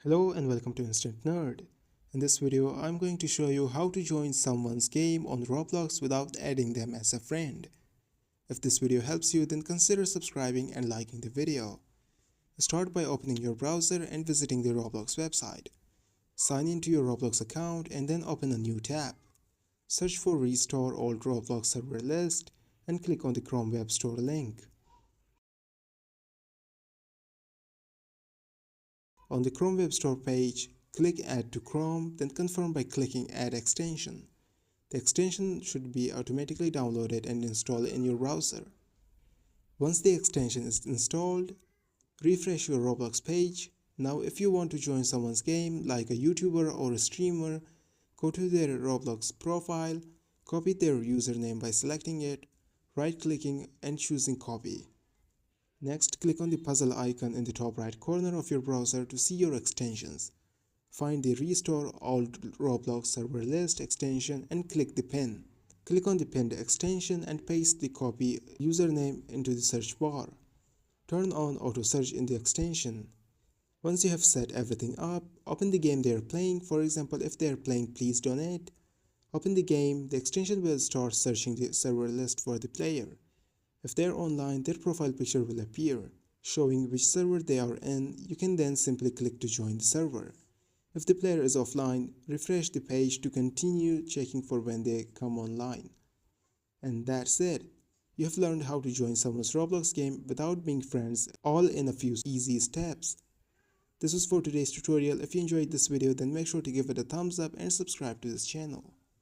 Hello and welcome to Instant Nerd. In this video, I'm going to show you how to join someone's game on Roblox without adding them as a friend. If this video helps you, then consider subscribing and liking the video. Start by opening your browser and visiting the Roblox website. Sign into your Roblox account and then open a new tab. Search for Restore Old Roblox Server List and click on the Chrome Web Store link. On the Chrome Web Store page, click Add to Chrome, then confirm by clicking Add Extension. The extension should be automatically downloaded and installed in your browser. Once the extension is installed, refresh your Roblox page. Now if you want to join someone's game like a YouTuber or a streamer, go to their Roblox profile, copy their username by selecting it, right-clicking and choosing Copy. Next, click on the puzzle icon in the top right corner of your browser to see your extensions. Find the Restore Old Roblox Server List extension and click the pin. Click on the pinned extension and paste the copy username into the search bar. Turn on auto search in the extension. Once you have set everything up, open the game they are playing. For example, if they are playing Please Donate, open the game. The extension will start searching the server list for the player. If they are online, their profile picture will appear, showing which server they are in. You can then simply click to join the server. If the player is offline, refresh the page to continue checking for when they come online. And that's it. You have learned how to join someone's Roblox game without being friends, all in a few easy steps. This was for today's tutorial. If you enjoyed this video, then make sure to give it a thumbs up and subscribe to this channel.